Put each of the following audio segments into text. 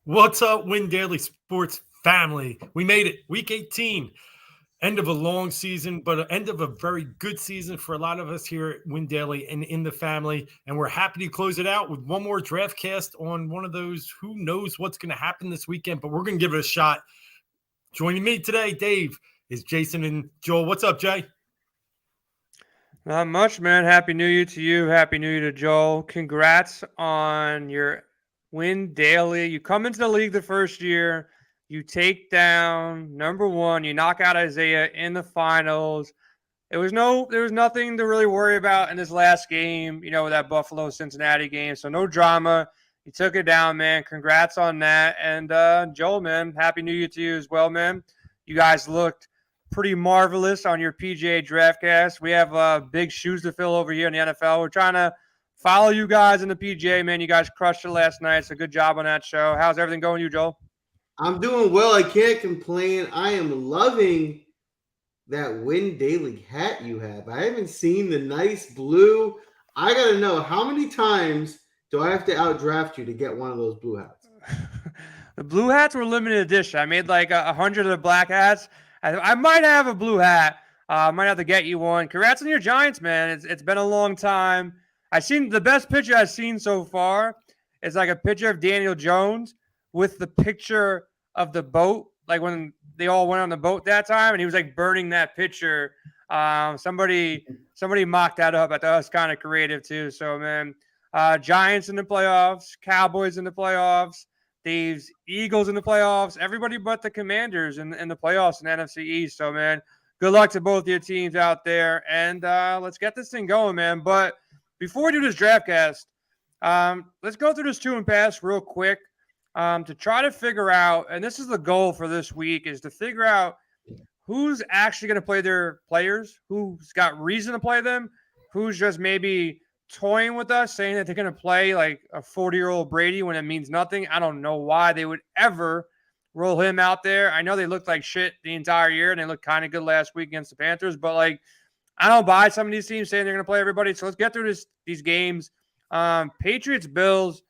What's up, Win Daily Sports family? We made it. Week 18. End of a long season, but an end of a very good season for a lot of us here at Win Daily and in the family. And we're happy to close it out with one more DraftCast on one of those who knows what's going to happen this weekend, but we're going to give it a shot. Joining me today, Dave, is Jason and Joel. What's up, Jay? Not much, man. Happy New Year to you. Happy New Year to Joel. Congrats on your win daily. You come into the league the first year. You take down number one. You knock out Isaiah in the finals. There was nothing to really worry about in this last game, with that Buffalo Cincinnati game. So no drama. You took it down, man. Congrats on that. And Joel, man, happy New Year to you as well, man. You guys looked pretty marvelous on your PGA DraftCast. We have big shoes to fill over here in the NFL. We're trying to follow you guys in the PGA, man. You guys crushed it last night, so good job on that show. How's everything going, you, Joel? I'm doing well. I can't complain. I am loving that Win Daily hat you have. I haven't seen the nice blue. I got to know, how many times do I have to outdraft you to get one of those blue hats? The blue hats were limited edition. I made like 100 of the black hats. I might have a blue hat. I might have to get you one. Congrats on your Giants, man. It's been a long time. I've seen the best picture I've seen so far is like a picture of Daniel Jones with the picture of the boat, like when they all went on the boat that time, and he was like burning that picture. Somebody mocked that up. I thought it was kind of creative too. So, man, Giants in the playoffs, Cowboys in the playoffs, Dave's Eagles in the playoffs, everybody but the Commanders in the playoffs in NFC East. So, man, good luck to both your teams out there. And let's get this thing going, man. But before we do this DraftCast, let's go through this 2 and pass real quick to try to figure out, and this is the goal for this week, is to figure out who's actually going to play their players, who's got reason to play them, who's just maybe toying with us, saying that they're going to play like a 40-year-old Brady when it means nothing. I don't know why they would ever roll him out there. I know they looked like shit the entire year, and they looked kind of good last week against the Panthers, but like, I don't buy some of these teams saying they're going to play everybody. So let's get through these games. Patriots, Bills.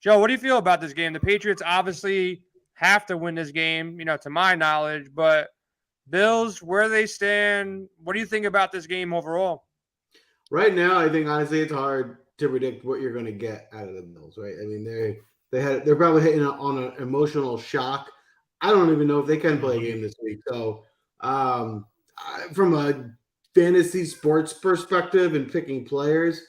Joe, what do you feel about this game? The Patriots obviously have to win this game, to my knowledge, but Bills, where they stand, what do you think about this game overall? Right now, I think honestly it's hard to predict what you're going to get out of the Bills. Right? I mean, they're probably hitting on an emotional shock. I don't even know if they can play a game this week. So, from a fantasy sports perspective and picking players,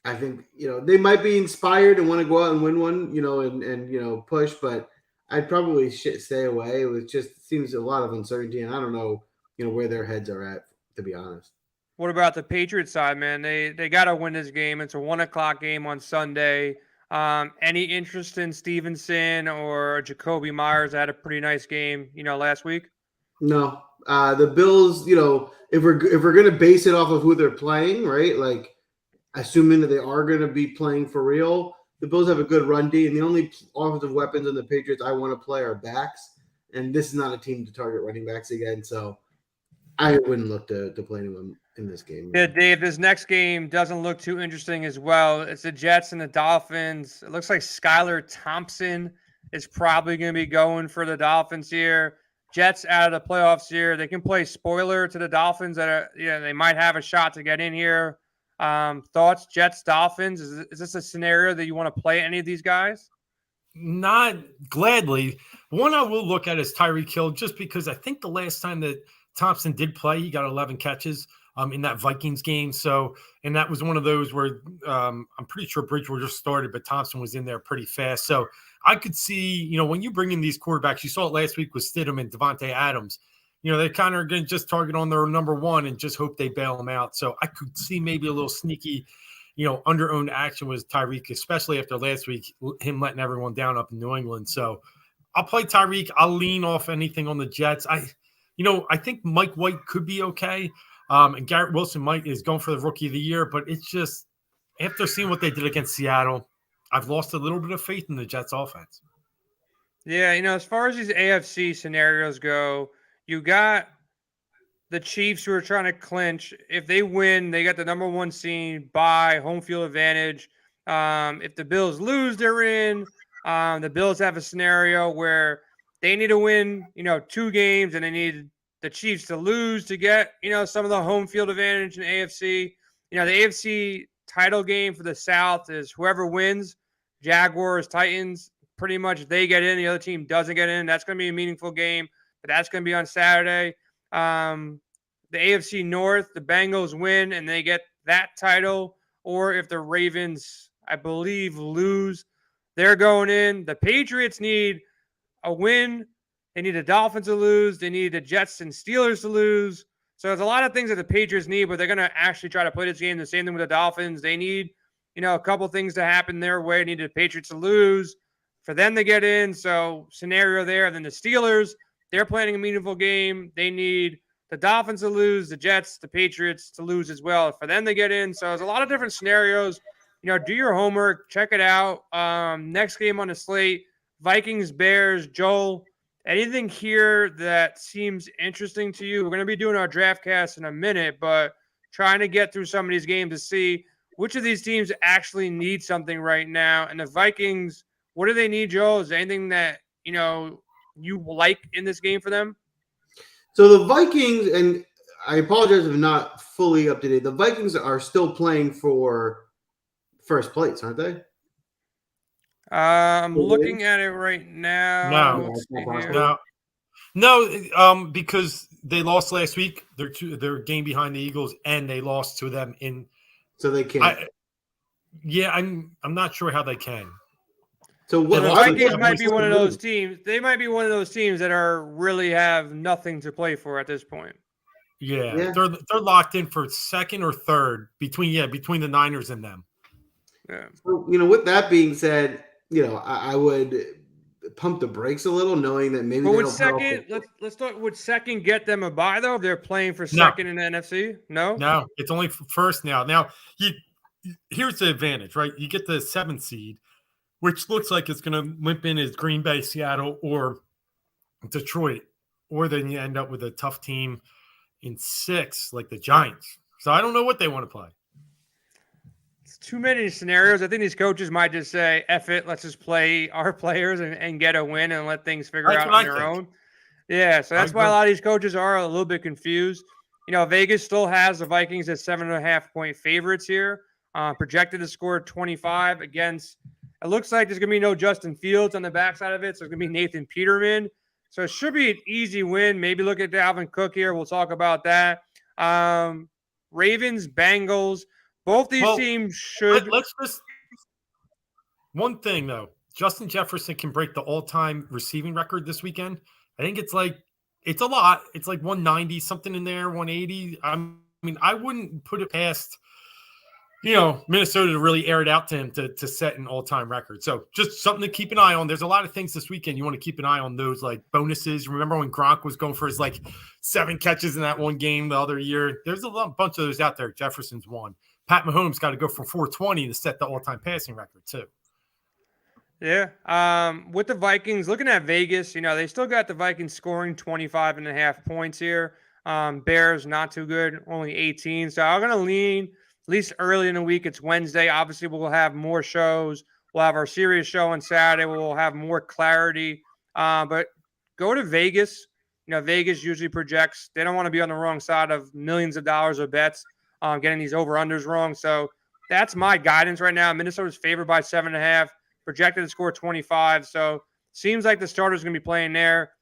I think they might be inspired and want to go out and win one, and push. But I'd probably stay away. It just seems a lot of uncertainty, and I don't know, where their heads are at, to be honest. What about the Patriots side, man? They got to win this game. It's a 1:00 game on Sunday. Any interest in Stevenson or Jacoby Myers? Had a pretty nice game, last week. No, the Bills. If we're gonna base it off of who they're playing, right? Like, assuming that they are gonna be playing for real, the Bills have a good run D, and the only offensive weapons in the Patriots I want to play are backs, and this is not a team to target running backs again. So I wouldn't look to play anyone in this game. Yeah, Dave, this next game doesn't look too interesting as well. It's the Jets and the Dolphins. It looks like Skylar Thompson is probably going to be going for the Dolphins here. Jets out of the playoffs here. They can play spoiler to the Dolphins that they might have a shot to get in here. Thoughts, Jets, Dolphins? Is this a scenario that you want to play any of these guys? Not gladly. One I will look at is Tyreek Hill, just because I think the last time that Thompson did play, he got 11 catches in that Vikings game. So, and that was one of those where I'm pretty sure Bridgewater just started, but Thompson was in there pretty fast. So I could see, when you bring in these quarterbacks, you saw it last week with Stidham and Devontae Adams, they kind of are going to just target on their number one and just hope they bail them out. So I could see maybe a little sneaky, under-owned action with Tyreek, especially after last week, him letting everyone down up in New England. So I'll play Tyreek. I'll lean off anything on the Jets. I think Mike White could be okay. And Garrett Wilson is going for the rookie of the year, but it's just after seeing what they did against Seattle, I've lost a little bit of faith in the Jets offense. Yeah, as far as these AFC scenarios go, you got the Chiefs who are trying to clinch. If they win, they got the number one seed by home field advantage. If the Bills lose, they're in. The Bills have a scenario where they need to win, 2 games, and they need the Chiefs to lose to get, some of the home field advantage in AFC. The AFC title game for the South is whoever wins, Jaguars, Titans, pretty much they get in. The other team doesn't get in. That's going to be a meaningful game, but that's going to be on Saturday. The AFC North, the Bengals win and they get that title, or if the Ravens, I believe, lose, they're going in. The Patriots need a win. They need the Dolphins to lose. They need the Jets and Steelers to lose. So there's a lot of things that the Patriots need, but they're going to actually try to play this game. The same thing with the Dolphins. They need, a couple things to happen their way. They need the Patriots to lose for them to get in. So scenario there. Then the Steelers, they're playing a meaningful game. They need the Dolphins to lose, the Jets, the Patriots to lose as well for them to get in. So there's a lot of different scenarios. Do your homework, check it out. Next game on the slate, Vikings, Bears. Joel, anything here that seems interesting to you? We're going to be doing our DraftCast in a minute, but trying to get through some of these games to see which of these teams actually need something right now. And the Vikings, what do they need, Joel? Is there anything that, you like in this game for them? So the Vikings, and I apologize if I'm not fully up to date, the Vikings are still playing for first place, aren't they? I'm looking at it right now. No, because they lost last week. They're a game behind the Eagles, and they lost to them in. So they can't. I'm not sure how they can. So the Vikings might be one of those teams. They might be one of those teams that really have nothing to play for at this point. Yeah. They're locked in for second or third between the Niners and them. Yeah. So, with that being said, I would pump the brakes a little, knowing that maybe. But would second, let's start. Would second get them a bye though? If they're playing for second in the NFC? No, it's only first now. Now here's the advantage, right? You get the 7th seed, which looks like it's going to limp in as Green Bay, Seattle, or Detroit, or then you end up with a tough team in 6, like the Giants. So I don't know what they want to play. It's too many scenarios. I think these coaches might just say, F it, let's just play our players and get a win and let things figure out on their own. Yeah, so that's why a lot of these coaches are a little bit confused. Vegas still has the Vikings as 7.5-point favorites here, projected to score 25 against. It looks like there's going to be no Justin Fields on the backside of it, so it's going to be Nathan Peterman. So it should be an easy win. Maybe look at Dalvin Cook here. We'll talk about that. Ravens, Bengals. Both these teams should. Let's just one thing though. Justin Jefferson can break the all-time receiving record this weekend. I think it's a lot. It's like 190 something in there, 180. I wouldn't put it past Minnesota to really air it out to him to set an all-time record. So just something to keep an eye on. There's a lot of things this weekend. You want to keep an eye on those like bonuses. Remember when Gronk was going for his 7 catches in that one game the other year? There's a bunch of those out there. Jefferson's one. Pat Mahomes got to go for 420 to set the all-time passing record too. Yeah. With the Vikings, looking at Vegas, they still got the Vikings scoring 25.5 points here. Bears not too good, only 18. So I'm going to lean at least early in the week. It's Wednesday. Obviously, we'll have more shows. We'll have our series show on Saturday. We'll have more clarity. But go to Vegas. Vegas usually projects. They don't want to be on the wrong side of millions of dollars of bets, getting these over-unders wrong. So that's my guidance right now. Minnesota's favored by 7.5, projected to score 25. So seems like the starter's going to be playing there.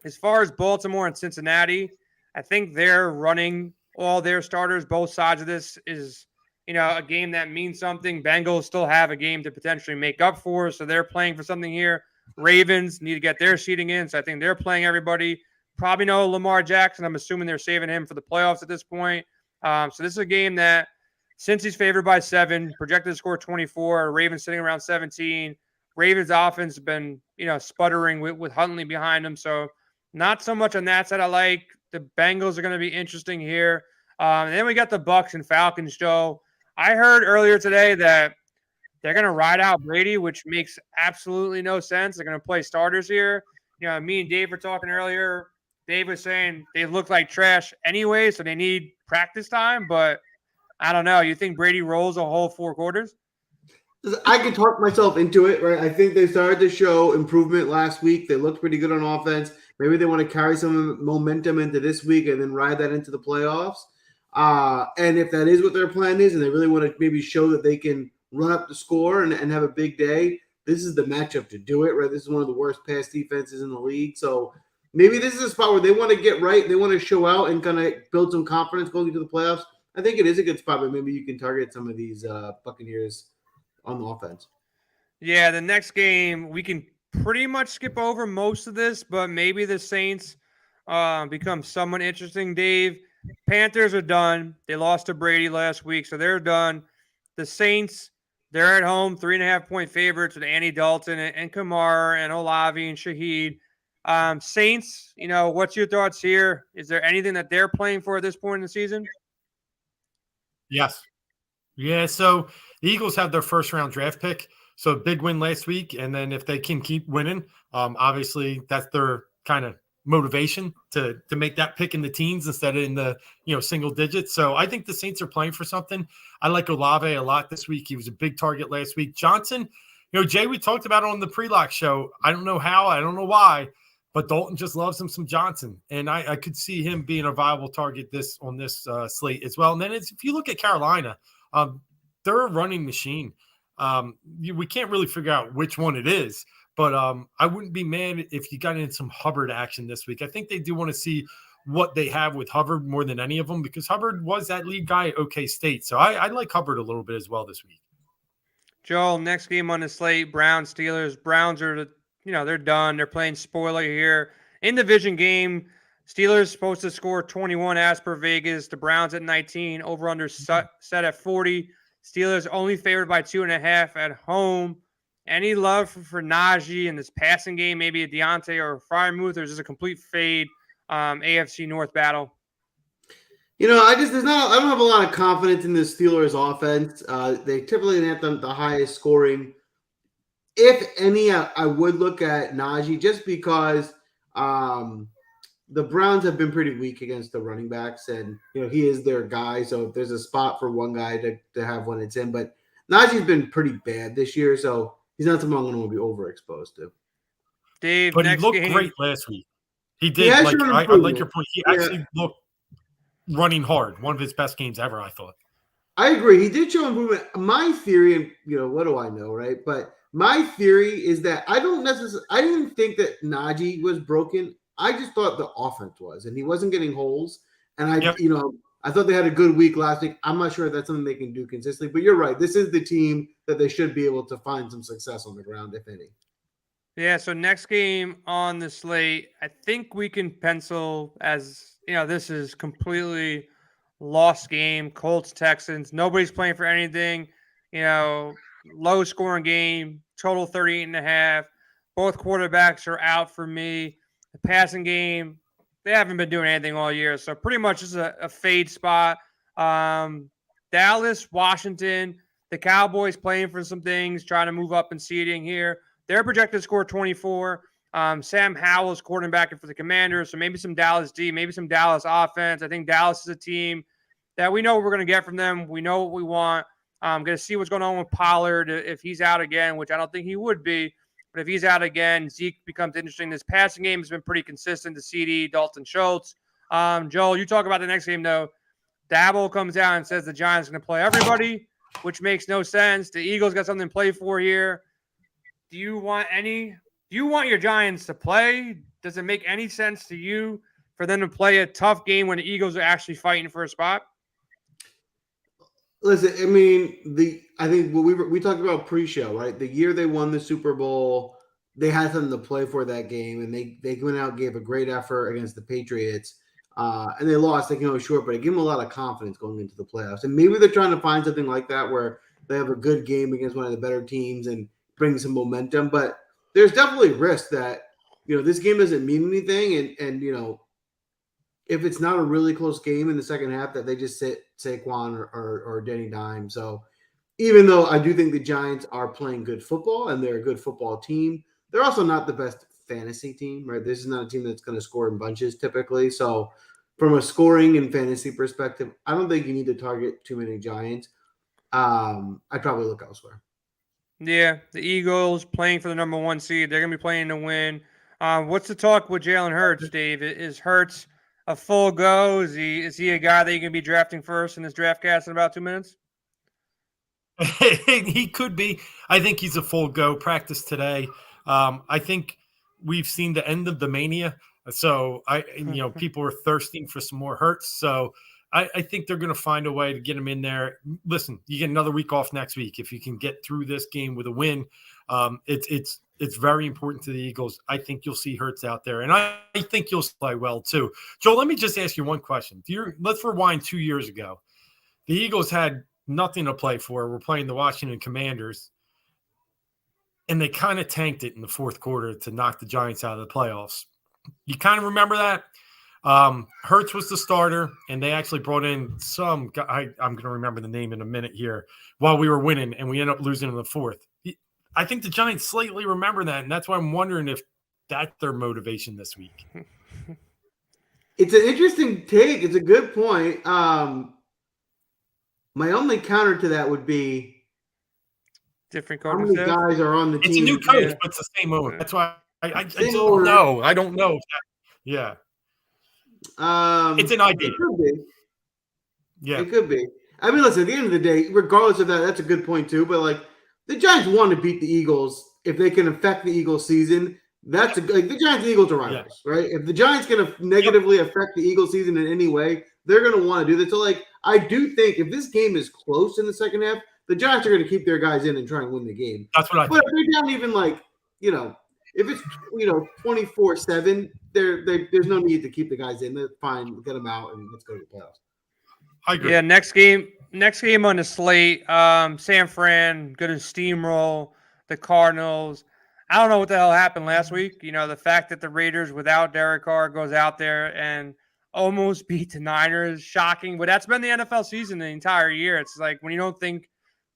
As far as Baltimore and Cincinnati, I think they're running all their starters. Both sides of this is, a game that means something. Bengals still have a game to potentially make up for, so they're playing for something here. Ravens need to get their seeding in, so I think they're playing everybody. Probably no Lamar Jackson. I'm assuming they're saving him for the playoffs at this point. So this is a game that, since he's favored by 7, projected to score 24, Ravens sitting around 17. Ravens offense has been, sputtering with Huntley behind him, so not so much on that side I like. The Bengals are going to be interesting here. And then we got the Bucks and Falcons, Joe. I heard earlier today that they're going to ride out Brady, which makes absolutely no sense. They're going to play starters here. Me and Dave were talking earlier. Dave was saying they look like trash anyway, so they need practice time. But I don't know. You think Brady rolls a whole 4 quarters? I could talk myself into it, right? I think they started to show improvement last week. They looked pretty good on offense. Maybe they want to carry some momentum into this week and then ride that into the playoffs. And if that is what their plan is, and they really want to maybe show that they can run up the score and have a big day, this is the matchup to do it, right? This is one of the worst pass defenses in the league. So maybe this is a spot where they want to get right. They want to show out and kind of build some confidence going into the playoffs. I think it is a good spot, but maybe you can target some of these Buccaneers on the offense. Yeah, the next game, we can pretty much skip over most of this, but maybe the Saints become somewhat interesting, Dave. Panthers are done. They lost to Brady last week, so they're done. The Saints, they're at home, 3.5-point favorites with Andy Dalton and Kamara and Olavi and Shaheed. Saints, what's your thoughts here? Is there anything that they're playing for at this point in the season? Yes. Yeah, so the Eagles have their first-round draft pick, so a big win last week, and then if they can keep winning, obviously that's their kind of motivation to make that pick in the teens instead of in the single digits. So I think the Saints are playing for something. I like Olave a lot this week. He was a big target last week. Johnson, Jay, we talked about it on the pre-lock show. I don't know how, I don't know why, but Dalton just loves him some Johnson, and I could see him being a viable target on this slate as well. And then if you look at Carolina, they're a running machine. We can't really figure out which one it is, but I wouldn't be mad if you got in some Hubbard action this week. I think they do want to see what they have with Hubbard more than any of them, because Hubbard was that lead guy at OK State. So I like Hubbard a little bit as well this week. Joel, next game on the slate, Browns, Steelers. Browns are, they're done. They're playing spoiler here. In division game, Steelers supposed to score 21 as per Vegas. The Browns at 19, over under set at 40. Steelers only favored by 2.5 at home. Any love for Najee in this passing game? Maybe a Deontay or a Freiermuth, or is this a complete fade AFC North battle? I don't have a lot of confidence in the Steelers offense. They typically have the highest scoring. If any, I would look at Najee just because the Browns have been pretty weak against the running backs, and he is their guy. So if there's a spot for one guy to have when it's in, but Najee's been pretty bad this year, so he's not someone I'm going to be overexposed to. Dave, but he looked great last week. He did. I like your point. He actually looked running hard. One of his best games ever, I thought. I agree. He did show improvement. My theory, and what do I know, right? But my theory is that I didn't think that Najee was broken. I just thought the offense was, and he wasn't getting holes. And I thought they had a good week last week. I'm not sure if that's something they can do consistently, but you're right. This is the team that they should be able to find some success on the ground, if any. Yeah, so next game on the slate, I think we can pencil as, this is completely lost game. Colts, Texans, nobody's playing for anything. Low scoring game, total 38.5. Both quarterbacks are out for me. The passing game, they haven't been doing anything all year, so pretty much just a fade spot. Dallas, Washington, the Cowboys playing for some things, trying to move up in seeding here. They're projected to score 24. Sam Howell's quarterback for the Commanders, so maybe some Dallas D, maybe some Dallas offense. I think Dallas is a team that we know what we're going to get from them. We know what we want. I'm going to see what's going on with Pollard if he's out again, which I don't think he would be. But if he's out again, Zeke becomes interesting. This passing game has been pretty consistent to CD, Dalton Schultz. Joel, you talk about the next game, though. Dabble comes out and says the Giants are going to play everybody, which makes no sense. The Eagles got something to play for here. Do you want your Giants to play? Does it make any sense to you for them to play a tough game when the Eagles are actually fighting for a spot? Listen, I mean, I think what we talked about pre-show, right? The year they won the Super Bowl, they had something to play for that game, and they went out and gave a great effort against the Patriots, and they lost. They came out short, but it gave them a lot of confidence going into the playoffs. And maybe they're trying to find something like that where they have a good game against one of the better teams and bring some momentum. But there's definitely risk that this game doesn't mean anything, and if it's not a really close game in the second half, that they just sit Saquon or Danny Dime. So even though I do think the Giants are playing good football and they're a good football team, they're also not the best fantasy team, right? This is not a team that's going to score in bunches typically. So from a scoring and fantasy perspective, I don't think you need to target too many Giants. I'd probably look elsewhere. Yeah, the Eagles playing for the number 1 seed. They're going to be playing to win. What's the talk with Jalen Hurts, Dave? Is Hurts a full go? Is he a guy that you can be drafting first in this draft cast in about 2 minutes? He could be. I think he's a full go. Practice today. I think we've seen the end of the mania. So people are thirsting for some more Hurts. So I think they're going to find a way to get him in there. Listen, you get another week off next week. If you can get through this game with a win, it's very important to the Eagles. I think you'll see Hurts out there, and I think you'll play well too. Joe, let me just ask you one question. Let's rewind 2 years ago. The Eagles had nothing to play for. We're playing the Washington Commanders, and they kind of tanked it in the fourth quarter to knock the Giants out of the playoffs. You kind of remember that? Hurts was the starter, and they actually brought in some guy. I'm going to remember the name in a minute here while we were winning, and we ended up losing in the fourth. I think the Giants slightly remember that, and that's why I'm wondering if that's their motivation this week. It's an interesting take. It's a good point. My only counter to that would be different how many guys are on the team. It's a new coach, but it's the same owner. That's why I don't know. I don't know. Yeah. It's an idea. It could be. Yeah. It could be. I mean, listen, at the end of the day, regardless of that, that's a good point too. But like the Giants want to beat the Eagles if they can affect the Eagles season. That's the Giants and Eagles are rivals, right? If the Giants can negatively affect the Eagles season in any way, they're going to want to do that. So, like, I do think if this game is close in the second half, the Giants are going to keep their guys in and try and win the game. That's what I think. But if they're down even like, if it's 24-7, there's no need to keep the guys in. They're fine, get them out, and let's go to the playoffs. I agree. Yeah, next game on the slate, San Fran going to steamroll the Cardinals. I don't know what the hell happened last week. The fact that the Raiders without Derek Carr goes out there and almost beat the Niners, shocking. But that's been the NFL season the entire year. It's like when you don't think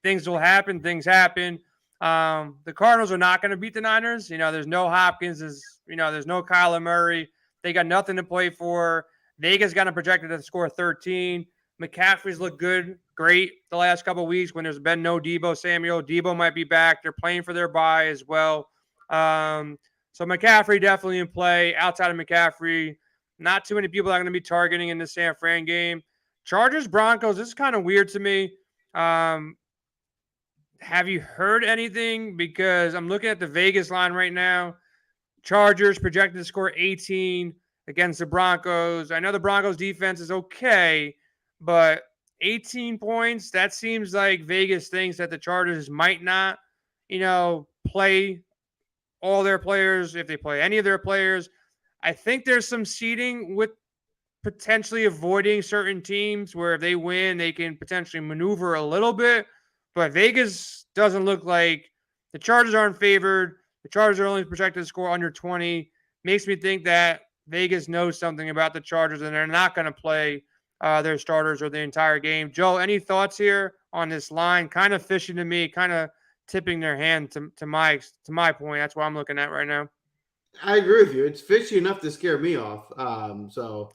things will happen, things happen. The Cardinals are not going to beat the Niners. There's no Hopkins. There's no Kyler Murray. They got nothing to play for. Vegas got them projected to score 13. McCaffrey's looked great the last couple of weeks when there's been no Deebo Samuel. Deebo might be back. They're playing for their bye as well. So McCaffrey definitely in play. Outside of McCaffrey, not too many people are going to be targeting in the San Fran game. Chargers, Broncos, this is kind of weird to me. Have you heard anything? Because I'm looking at the Vegas line right now. Chargers projected to score 18 against the Broncos. I know the Broncos defense is okay, but 18 points, that seems like Vegas thinks that the Chargers might not, play all their players, if they play any of their players. I think there's some seeding with potentially avoiding certain teams where if they win, they can potentially maneuver a little bit. But Vegas doesn't look like the Chargers aren't favored. The Chargers are only projected to score under 20. Makes me think that Vegas knows something about the Chargers and they're not going to play their starters or the entire game. Joe, any thoughts here on this line? Kind of fishy to me, kind of tipping their hand to my point. That's what I'm looking at right now. I agree with you. It's fishy enough to scare me off. So,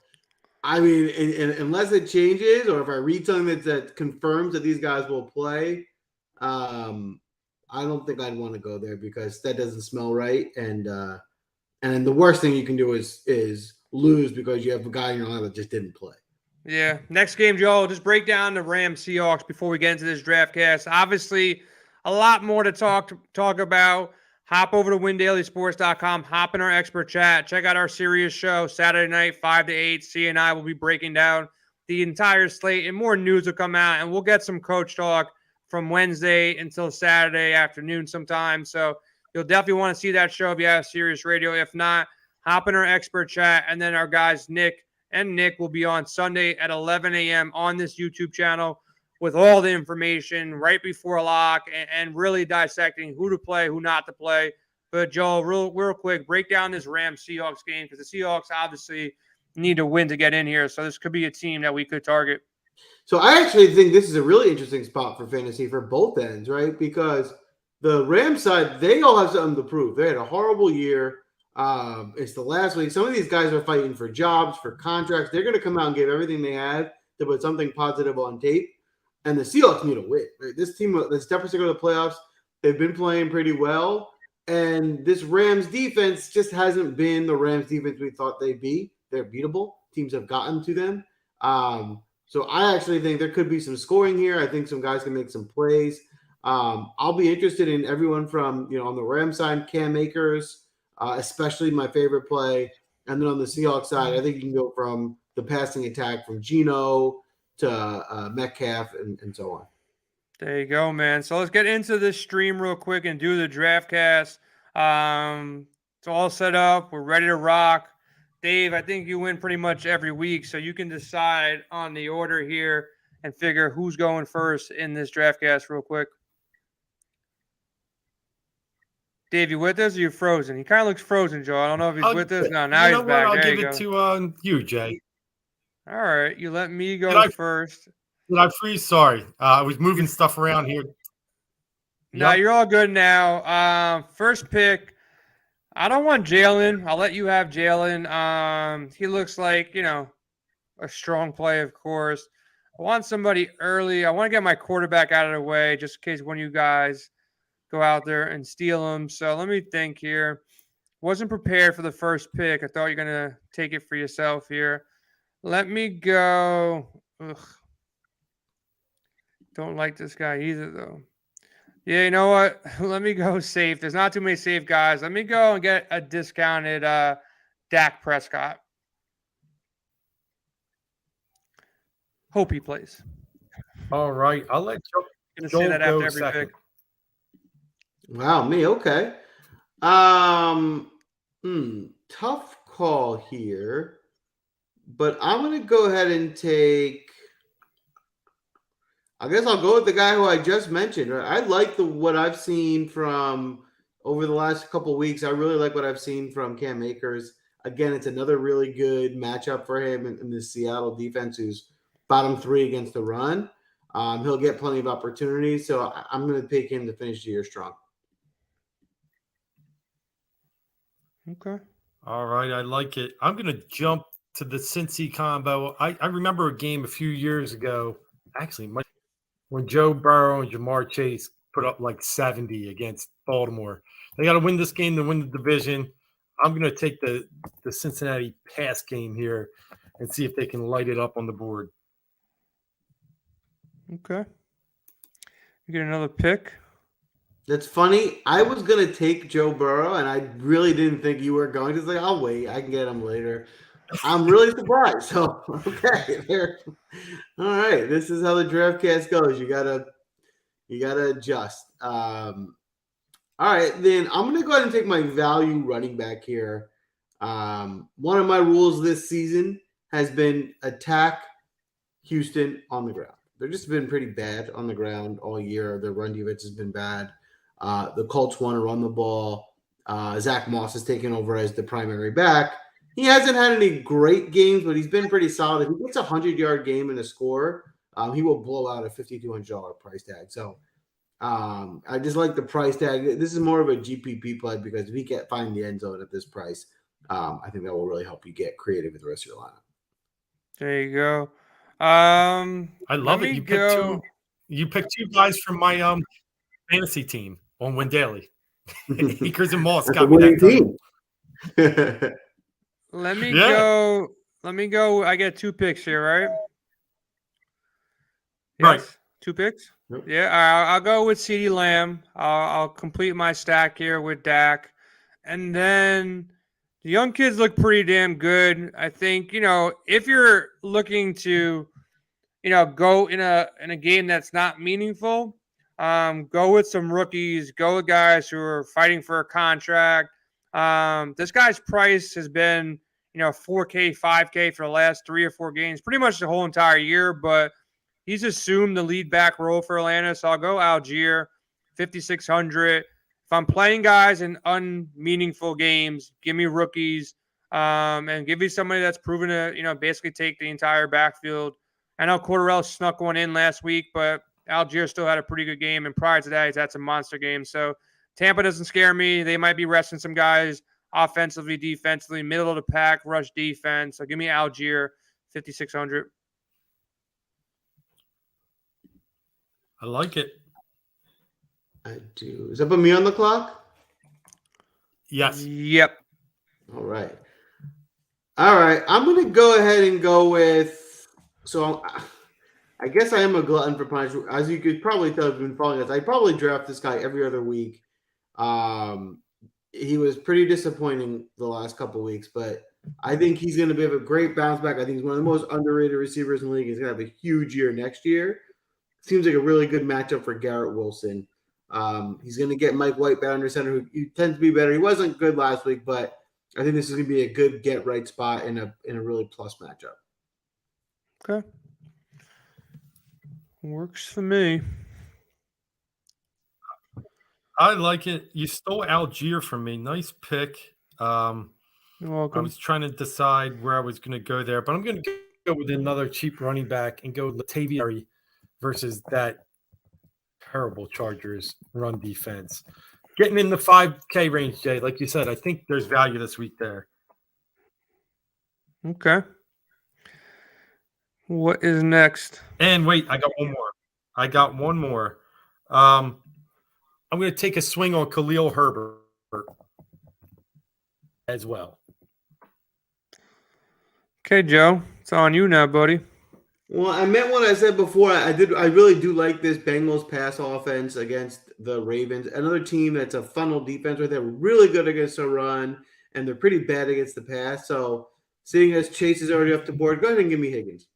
I mean, unless it changes or if I read something that confirms that these guys will play, I don't think I'd want to go there because that doesn't smell right. And the worst thing you can do is lose because you have a guy in your line that just didn't play. Yeah. Next game, Joe, just break down the Rams Seahawks before we get into this draft cast. Obviously, a lot more to talk about. Hop over to WinDailySports.com. Hop in our expert chat. Check out our serious show Saturday night, 5 to 8. C and I will be breaking down the entire slate, and more news will come out, and we'll get some coach talk from Wednesday until Saturday afternoon sometime. So you'll definitely want to see that show if you have Sirius Radio. If not, hop in our expert chat, and then our guys Nick will be on Sunday at 11 a.m. on this YouTube channel with all the information right before lock and really dissecting who to play, who not to play. But, Joel, real quick, break down this Rams-Seahawks game because the Seahawks obviously need to win to get in here. So this could be a team that we could target. So I actually think this is a really interesting spot for fantasy for both ends, right? Because the Rams side, they all have something to prove. They had a horrible year. It's the last week. Some of these guys are fighting for jobs, for contracts. They're going to come out and give everything they have to put something positive on tape. And the Seahawks need a win. Right? This team that's definitely going to the playoffs. They've been playing pretty well. And this Rams defense just hasn't been the Rams defense we thought they'd be. They're beatable. Teams have gotten to them. So I actually think there could be some scoring here. I think some guys can make some plays. I'll be interested in everyone from, on the Rams side, Cam Akers, especially my favorite play. And then on the Seahawks side, I think you can go from the passing attack from Geno to Metcalf and so on. There you go, man. So let's get into this stream real quick and do the DraftCast. It's all set up. We're ready to rock. Dave, I think you win pretty much every week, so you can decide on the order here and figure who's going first in this DraftCast real quick. Dave, you with us or you frozen? He kind of looks frozen, Joe. I don't know if he's with us. No, now he's back. I'll there give it to you, Jay. All right. You let me go first. Did I freeze? Sorry. I was moving stuff around here. No, you're all good now. First pick. I don't want Jalen. I'll let you have Jalen. He looks like, a strong play, of course. I want somebody early. I want to get my quarterback out of the way just in case one of you guys go out there and steal him. So let me think here. Wasn't prepared for the first pick. I thought you were going to take it for yourself here. Let me go. Ugh. Don't like this guy either, though. Yeah, you know what? Let me go safe. There's not too many safe guys. Let me go and get a discounted Dak Prescott. Hope he plays. All right. I'll let Joe say that after every pick. Wow, me, okay. Tough call here. But I'm going to go ahead and take – I guess I'll go with the guy who I just mentioned. I like what I've seen from over the last couple of weeks. I really like what I've seen from Cam Akers. Again, it's another really good matchup for him in the Seattle defense, who's bottom 3 against the run. He'll get plenty of opportunities, so I'm going to pick him to finish the year strong. Okay. All right, I like it. I'm going to jump to the Cincy combo. I remember a game a few years ago, actually, when Joe Burrow and Jamar Chase put up like 70 against Baltimore. They got to win this game to win the division. I'm going to take the Cincinnati pass game here and see if they can light it up on the board. Okay. You get another pick. That's funny. I was going to take Joe Burrow, and I really didn't think you were going to. It's like, I'll wait. I can get him later. I'm really surprised. So, okay. All right. This is how the DraftCast goes. You gotta adjust. All right. Then I'm going to go ahead and take my value running back here. One of my rules this season has been attack Houston on the ground. They've just been pretty bad on the ground all year. Their run defense has been bad. The Colts want to run the ball. Zach Moss has taken over as the primary back. He hasn't had any great games, but he's been pretty solid. If he gets a 100-yard game and a score, he will blow out a $5,200 price tag. So I just like the price tag. This is more of a GPP play because if he can't find the end zone at this price, I think that will really help you get creative with the rest of your lineup. There you go. I love it. You picked two guys from my fantasy team on Win Daily. Akers and Moss got me that team. Let me go. I get 2 picks here, right? Yes? Right. 2 picks? Yep. Yeah, I'll go with CeeDee Lamb. I'll complete my stack here with Dak. And then the young kids look pretty damn good. I think, if you're looking to, go in a game that's not meaningful, go with some rookies, go with guys who are fighting for a contract. This guy's price has been, $4K, $5K for the last 3 or 4 games, pretty much the whole entire year, but he's assumed the lead back role for Atlanta. So I'll go Algier, 5,600. If I'm playing guys in unmeaningful games, give me rookies, and give me somebody that's proven to, basically take the entire backfield. I know Cordarrelle snuck one in last week, but Algier still had a pretty good game, and prior to that, he's had some monster games. So Tampa doesn't scare me. They might be resting some guys offensively, defensively, middle of the pack, rush defense. So give me Algier, 5,600. I like it. I do. Does that put me on the clock? Yes. Yep. All right. I'm going to go ahead and go with. So I guess I am a glutton for punishment. As you could probably tell, if you've been following us, I probably draft this guy every other week. He was pretty disappointing the last couple weeks, but I think he's going to have a great bounce back. I think he's one of the most underrated receivers in the league. He's going to have a huge year next year. Seems like a really good matchup for Garrett Wilson. He's going to get Mike White back under center, who tends to be better. He wasn't good last week, but I think this is going to be a good get right spot in a really plus matchup. Okay. Works for me. I like it. You stole Algier from me. Nice pick. You're welcome. I was trying to decide where I was going to go there, but I'm going to go with another cheap running back and go Latavius versus that terrible Chargers run defense. Getting in the 5K range, Jay, like you said, I think there's value this week there. Okay. What is next? And wait, I got one more. I'm going to take a swing on Khalil Herbert as well. Okay, Joe, it's on you now, buddy. Well, I meant what I said before. I really do like this Bengals pass offense against the Ravens. Another team that's a funnel defense, right? They're really good against the run, and they're pretty bad against the pass. So, seeing as Chase is already off the board, go ahead and give me Higgins.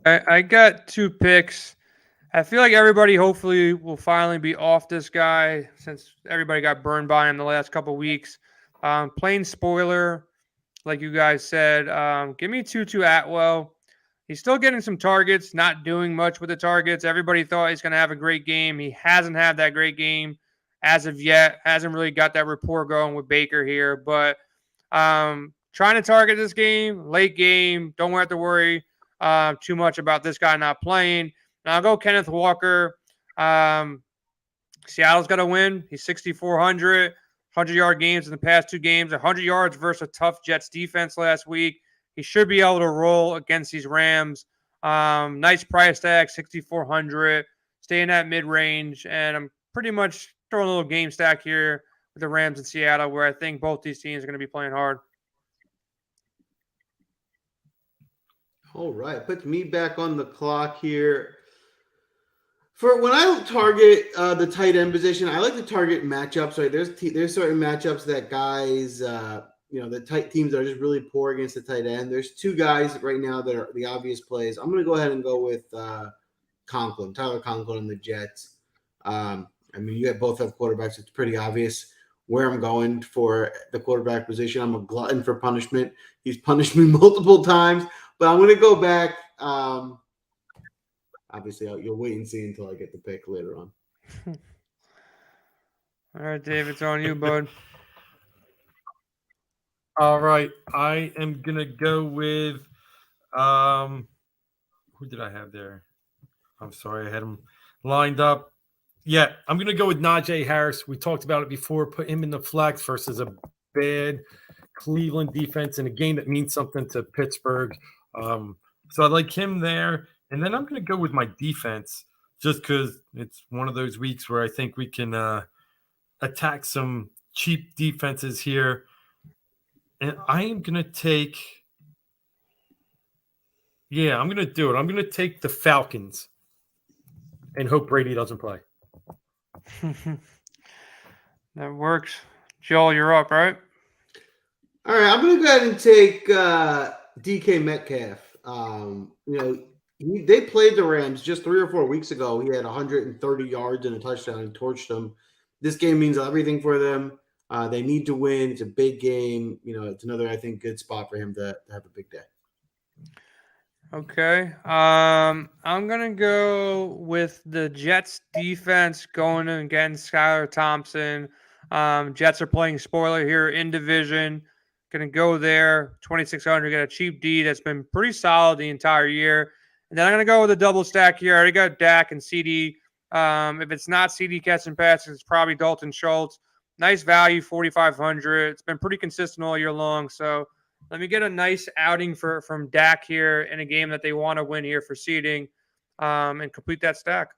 I got 2 picks. I feel like everybody hopefully will finally be off this guy since everybody got burned by him the last couple weeks. Plain spoiler, like you guys said, give me Tutu Atwell. He's still getting some targets, not doing much with the targets. Everybody thought he's going to have a great game. He hasn't had that great game as of yet. Hasn't really got that rapport going with Baker here. But trying to target this game, late game. Don't have to worry too much about this guy not playing. Now I'll go Kenneth Walker. Seattle's got to win. He's 6,400. 100-yard games in the past 2 games, 100 yards versus a tough Jets defense last week. He should be able to roll against these Rams. Nice price tag, 6,400. Stay in that mid-range, and I'm pretty much throwing a little game stack here with the Rams in Seattle, where I think both these teams are going to be playing hard. All right, puts me back on the clock here. For when I target the tight end position, I like to target matchups. Right, there's certain matchups that guys, the tight teams that are just really poor against the tight end. There's 2 guys right now that are the obvious plays. I'm going to go ahead and go with Tyler Conklin and the Jets. You both have quarterbacks. It's pretty obvious where I'm going for the quarterback position. I'm a glutton for punishment. He's punished me multiple times, but I'm going to go back. Obviously, you'll wait and see until I get the pick later on. All right, Dave, it's on you, bud. All right. I am going to go with who did I have there? I'm sorry. I had him lined up. Yeah, I'm going to go with Najee Harris. We talked about it before. Put him in the flex versus a bad Cleveland defense in a game that means something to Pittsburgh. So I like him there. And then I'm going to go with my defense just because it's one of those weeks where I think we can attack some cheap defenses here. And I am going to take – I'm going to do it. I'm going to take the Falcons and hope Brady doesn't play. That works. Joel, you're up, right? All right, I'm going to go ahead and take DK Metcalf. They played the Rams just 3 or 4 weeks ago. He had 130 yards and a touchdown and torched them. This game means everything for them. They need to win. It's a big game. It's another, I think, good spot for him to have a big day. Okay. I'm going to go with the Jets defense going against Skylar Thompson. Jets are playing spoiler here in division. Going to go there. 2,600, get a cheap D that's been pretty solid the entire year. And then I'm going to go with a double stack here. I already got Dak and CD. If it's not CD catching passes, it's probably Dalton Schultz. Nice value, 4,500. It's been pretty consistent all year long. So let me get a nice outing from Dak here in a game that they want to win here for seeding and complete that stack.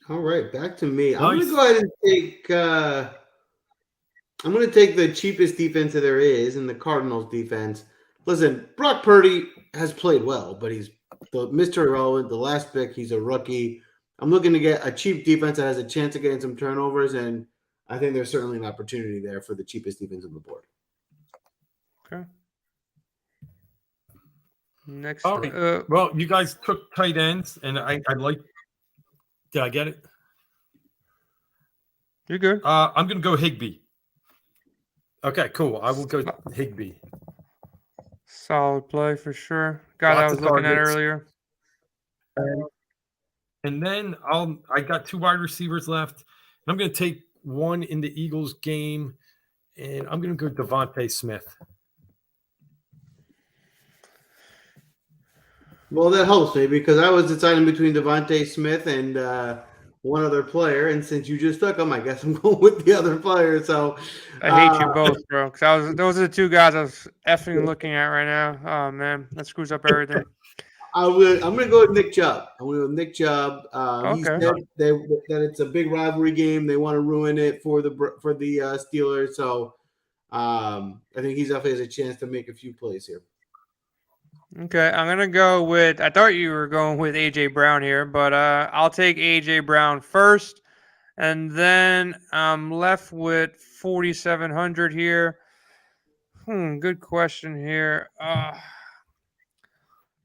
All right, back to me. Nice. I'm going to go ahead and take. I'm going to take the cheapest defense that there is in the Cardinals defense. Listen, Brock Purdy has played well, but he's the Mr. Irrelevant, the last pick. He's a rookie. I'm looking to get a cheap defense that has a chance of getting some turnovers, and I think there's certainly an opportunity there for the cheapest defense on the board. Okay. Next. Well, you guys took tight ends, and I like. Did I get it? You're good. I'm going to go Higbee. Okay, cool. I will go Higbee. Solid play for sure. Guy I was looking at earlier. And then I got 2 wide receivers left. And I'm going to take one in the Eagles game, and I'm going to go Devontae Smith. Well, that helps me because I was deciding between Devontae Smith and one other player, and since you just took him, I guess I'm going with the other player. So I hate you both, bro. Because those are the 2 guys I was effing looking at right now. Oh man, that screws up everything. I'm going to go with Nick Chubb. I'm going to go with Nick Chubb. He said that it's a big rivalry game. They want to ruin it for the Steelers. So I think he's definitely has a chance to make a few plays here. Okay, I'm going to go with – I thought you were going with A.J. Brown here, but I'll take A.J. Brown first. And then I'm left with 4,700 here. Good question here.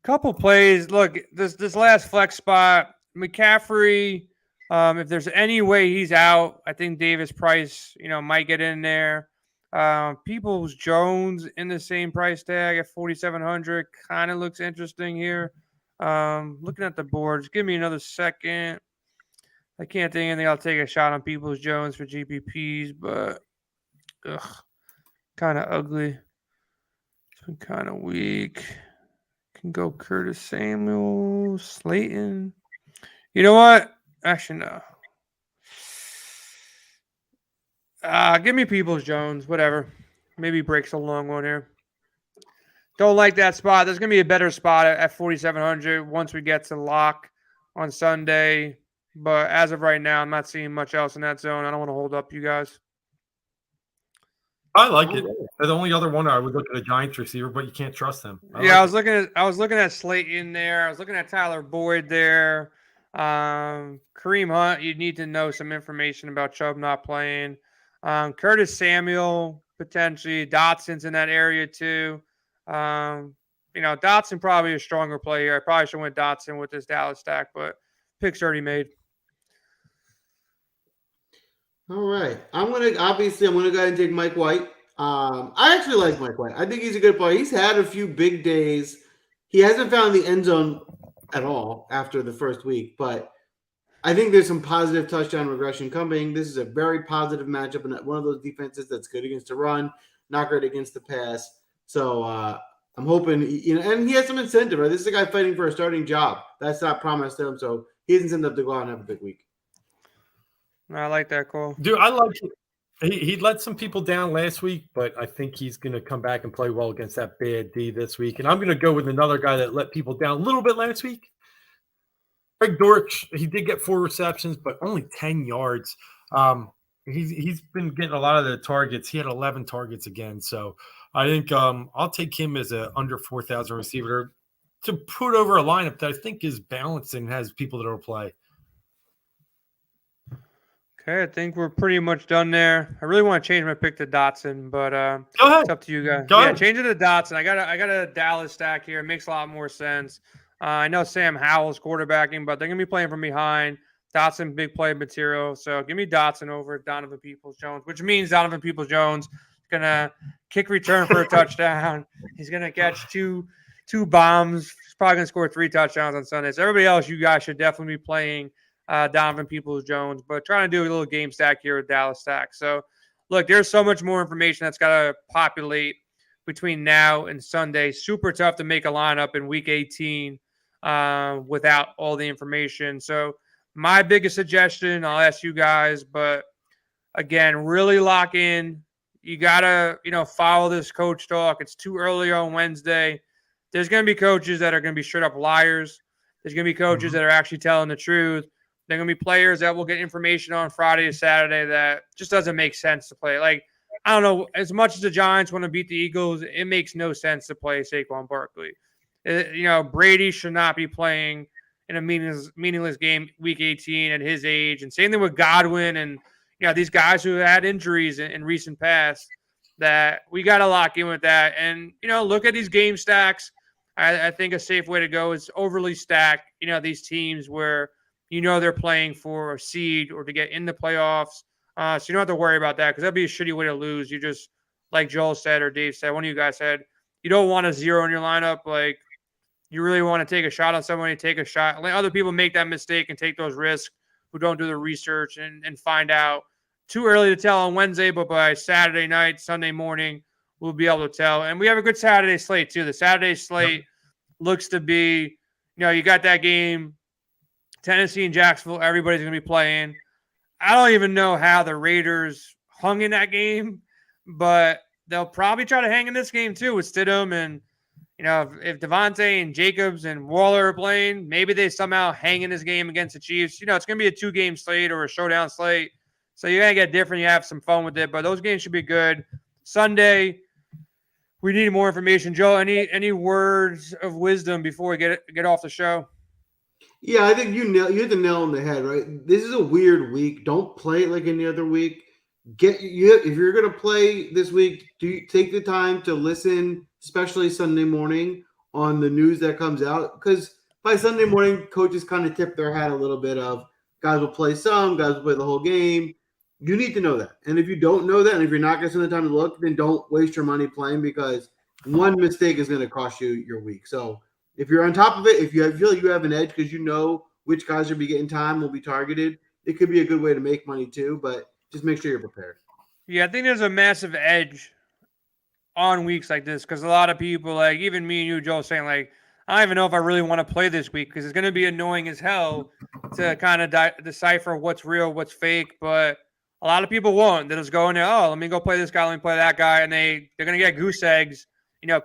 Couple plays. Look, this last flex spot, McCaffrey, if there's any way he's out, I think Davis Price, might get in there. Peoples Jones in the same price tag at 4,700 kind of looks interesting here. Looking at the boards, give me another second. I can't think anything. I'll take a shot on Peoples Jones for GPPs, but kind of ugly. It's been kind of weak. Can go Curtis Samuel, Slayton. You know what? Actually, no. Give me Peoples Jones, whatever. Maybe breaks a long one here. Don't like that spot. There's going to be a better spot at 4,700 once we get to lock on Sunday. But as of right now, I'm not seeing much else in that zone. I don't want to hold up you guys. I like it. The only other one I would look at a Giants receiver, but you can't trust them. I was looking at Slayton there. I was looking at Tyler Boyd there. Kareem Hunt, you'd need to know some information about Chubb not playing. Curtis Samuel, potentially. Dotson's in that area too. Dotson probably a stronger player. I probably should have went Dotson with this Dallas stack, but pick's already made. All right. I'm going to go ahead and take Mike White. I actually like Mike White. I think he's a good player. He's had a few big days. He hasn't found the end zone at all after the first week, but I think there's some positive touchdown regression coming. This is a very positive matchup and one of those defenses that's good against the run, not great against the pass. So I'm hoping, and he has some incentive, right? This is a guy fighting for a starting job. That's not promised to him, so he has incentive to go out and have a big week. I like that call. Dude, I like it. He let some people down last week, but I think he's going to come back and play well against that bad D this week. And I'm going to go with another guy that let people down a little bit last week. Greg Dortch, he did get 4 receptions, but only 10 yards. He's been getting a lot of the targets. He had 11 targets again. So I think I'll take him as a under 4,000 receiver to put over a lineup that I think is balanced and has people that will play. Okay, I think we're pretty much done there. I really want to change my pick to Dotson, but go ahead. It's up to you guys. Go ahead. Change it to Dotson. I got a Dallas stack here. It makes a lot more sense. I know Sam Howell's quarterbacking, but they're going to be playing from behind. Dotson, big play material. So give me Dotson over Donovan Peoples-Jones, which means Donovan Peoples-Jones is going to kick return for a touchdown. He's going to catch two bombs. He's probably going to score 3 touchdowns on Sunday. So everybody else, you guys should definitely be playing Donovan Peoples-Jones, but trying to do a little game stack here with Dallas stack. So look, there's so much more information that's got to populate between now and Sunday. Super tough to make a lineup in week 18 without all the information. So my biggest suggestion, I'll ask you guys, but again, really lock in. You got to, follow this coach talk. It's too early on Wednesday. There's going to be coaches that are going to be straight up liars. There's going to be coaches that are actually telling the truth. They're going to be players that will get information on Friday to Saturday that just doesn't make sense to play. Like, I don't know, as much as the Giants want to beat the Eagles, it makes no sense to play Saquon Barkley. Brady should not be playing in a meaningless game week 18 at his age. And same thing with Godwin and, these guys who had injuries in recent past, that we got to lock in with that. And, look at these game stacks. I think a safe way to go is overly stack, these teams where, they're playing for a seed or to get in the playoffs. So you don't have to worry about that because that'd be a shitty way to lose. You just, like Joel said or Dave said, one of you guys said, you don't want a 0 in your lineup. Like, you really want to take a shot on somebody, take a shot. Let other people make that mistake and take those risks who don't do the research and find out. Too early to tell on Wednesday, but by Saturday night, Sunday morning, we'll be able to tell. And we have a good Saturday slate, too. The Saturday slate looks to be, you got that game, Tennessee and Jacksonville, everybody's going to be playing. I don't even know how the Raiders hung in that game, but they'll probably try to hang in this game, too, with Stidham. And, if Devontae and Jacobs and Waller are playing, maybe they somehow hang in this game against the Chiefs. It's going to be a 2-game slate or a showdown slate. So you're going to get different. You have some fun with it, but those games should be good. Sunday, we need more information. Joe, any words of wisdom before we get off the show? Yeah, I think you hit the nail on the head, right? This is a weird week. Don't play it like any other week. If you're going to play this week, take the time to listen, especially Sunday morning, on the news that comes out. Because by Sunday morning, coaches kind of tip their hat a little bit of guys will play some, guys will play the whole game. You need to know that. And if you don't know that, and if you're not going to spend the time to look, then don't waste your money playing because one mistake is going to cost you your week. So if you're on top of it, if you feel like you have an edge because you know which guys will be getting time, will be targeted, it could be a good way to make money too, but just make sure you're prepared. Yeah, I think there's a massive edge on weeks like this because a lot of people, like even me and you, Joel, saying like, I don't even know if I really want to play this week because it's going to be annoying as hell to kind of decipher what's real, what's fake, but a lot of people won't. They'll just go in there, let me go play this guy, let me play that guy, and they're going to get goose eggs,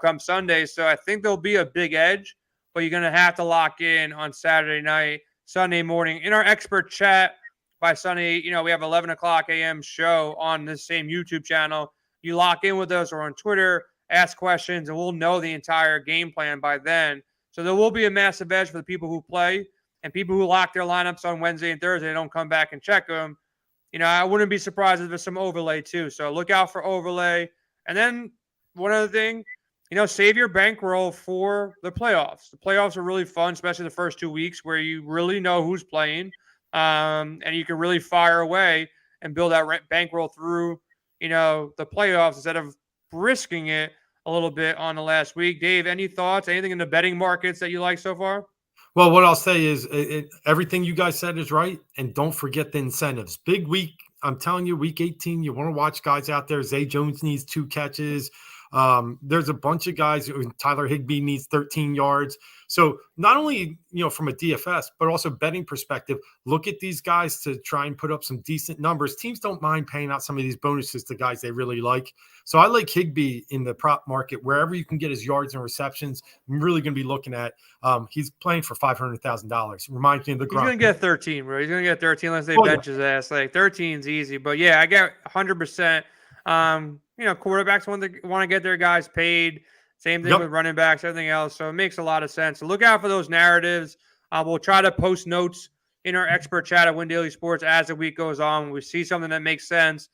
come Sunday. So I think there'll be a big edge, but you're going to have to lock in on Saturday night, Sunday morning. In our expert chat by Sunday, we have 11 o'clock a.m. show on this same YouTube channel. You lock in with us or on Twitter, ask questions, and we'll know the entire game plan by then. So there will be a massive edge for the people who play and people who lock their lineups on Wednesday and Thursday. They don't come back and check them. I wouldn't be surprised if there's some overlay too. So look out for overlay. And then one other thing, save your bankroll for the playoffs. The playoffs are really fun, especially the first 2 weeks where you really know who's playing. And you can really fire away and build that bankroll through, the playoffs instead of risking it a little bit on the last week. Dave, any thoughts? Anything in the betting markets that you like so far? Well, what I'll say is everything you guys said is right. And don't forget the incentives. Big week. I'm telling you, week 18, you want to watch guys out there. Zay Jones needs 2 catches. There's a bunch of guys. Tyler Higbee needs 13 yards. So not only, from a DFS, but also betting perspective, look at these guys to try and put up some decent numbers. Teams don't mind paying out some of these bonuses to guys they really like. So I like Higbee in the prop market, wherever you can get his yards and receptions. I'm really going to be looking at, he's playing for $500,000. Reminds me of the He's going to get 13, bro. He's going to get 13 unless they bench his ass. Like 13's easy, but yeah, I get 100%. Quarterbacks want to get their guys paid. Same thing with running backs, everything else. So it makes a lot of sense. So look out for those narratives. We'll try to post notes in our expert chat at Win Daily Sports as the week goes on. When we see something that makes sense.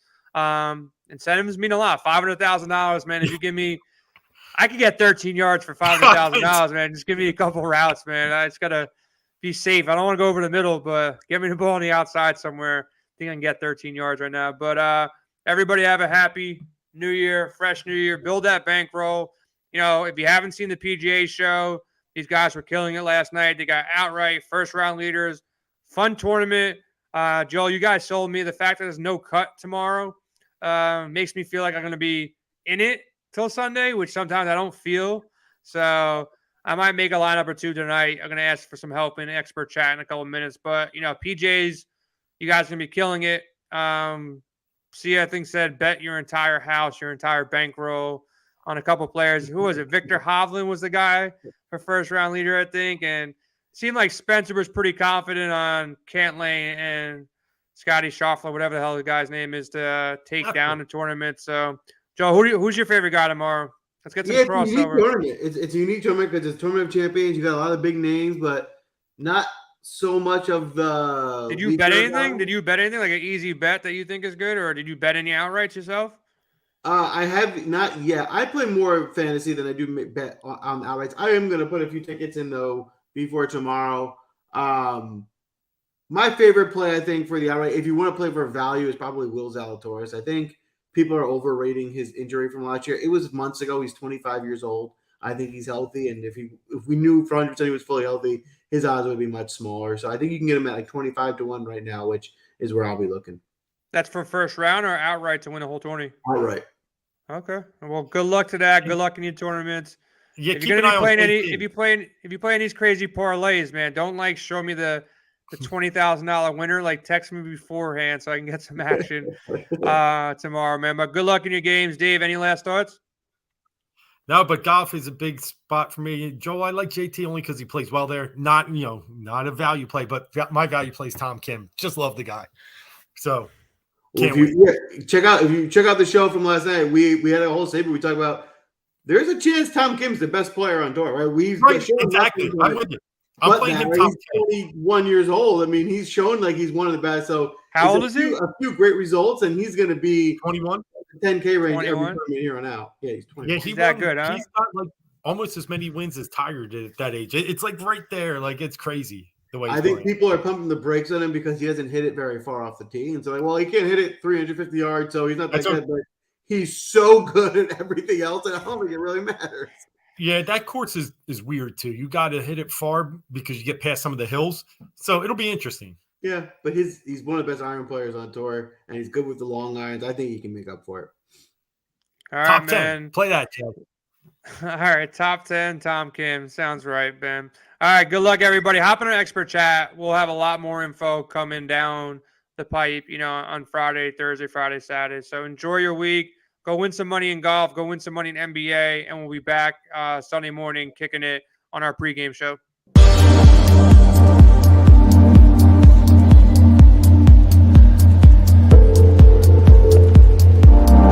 Incentives mean a lot. $500,000, man. If you give me, I could get 13 yards for $500,000, man. Just give me a couple routes, man. I just got to be safe. I don't want to go over the middle, but get me the ball on the outside somewhere. I think I can get 13 yards right now. But everybody have a happy New Year, fresh New Year. Build that bankroll. If you haven't seen the PGA show, these guys were killing it last night. They got outright first-round leaders. Fun tournament. Joel, you guys sold me. The fact that there's no cut tomorrow makes me feel like I'm going to be in it till Sunday, which sometimes I don't feel. So I might make a lineup or two tonight. I'm going to ask for some help in expert chat in a couple of minutes. But, PJs, you guys are going to be killing it. I think said bet your entire house, your entire bankroll on a couple players. Who was it? Victor Hovland was the guy for first round leader, I think. And seemed like Spencer was pretty confident on Cantlay and Scotty Schauffele, whatever the hell the guy's name is, to take down the tournament. So, Joe, who's your favorite guy tomorrow? Let's get some crossover. It's a unique tournament. It's a unique tournament because it's Tournament of Champions. You got a lot of big names, but not so much of the. Did you bet anything? Did you bet anything like an easy bet that you think is good, or did you bet any outrights yourself? I have not yet. I play more fantasy than I do bet on outrights. I am going to put a few tickets in though before tomorrow. My favorite play, I think, for the outright, if you want to play for value, is probably Will Zalatoris. I think people are overrating his injury from last year. It was months ago. He's 25 years old. I think he's healthy, and if we knew for 100% he was fully healthy, his odds would be much smaller. So I think you can get him at like 25-1 right now, which is where I'll be looking. That's for first round or outright to win the whole tourney? Outright. Okay. Well, good luck to that. Good luck in your tournaments. Yeah, if you're gonna be playing if you play these crazy parlays, man, don't like show me the $20,000 winner. Like text me beforehand so I can get some action tomorrow, man. But good luck in your games, Dave. Any last thoughts? No, but golf is a big spot for me. Joe, I like JT only because he plays well there. Not a value play, but my value play is Tom Kim. Just love the guy. So if you check out the show from last night, we had a whole segment. We talked about there's a chance Tom Kim's the best player on tour, right? Exactly. I'm with you. I'm playing him. He's 21 years old. I mean, he's shown like he's one of the best. So how old is he? A few great results, and he's going to be 21, 10K range 21? Every tournament here on out. Yeah, he's 21. Yeah, he's that good, huh? He's got like almost as many wins as Tiger did at that age. It's like right there. Like it's crazy the way. I think people are pumping the brakes on him because he hasn't hit it very far off the tee, and so like, well, he can't hit it 350 yards, so he's not that good. But he's so good at everything else, and I don't think it really matters. Yeah, that course is weird too. You got to hit it far because you get past some of the hills, so it'll be interesting. Yeah, but he's one of the best iron players on tour, and he's good with the long irons. I think he can make up for it. All right, top 10. Man. Play that, Joe. All right, top 10, Tom Kim. Sounds right, Ben. All right, good luck, everybody. Hop in our expert chat. We'll have a lot more info coming down the pipe, on Friday, Thursday, Friday, Saturday. So enjoy your week. Go win some money in golf. Go win some money in NBA. And we'll be back Sunday morning kicking it on our pregame show.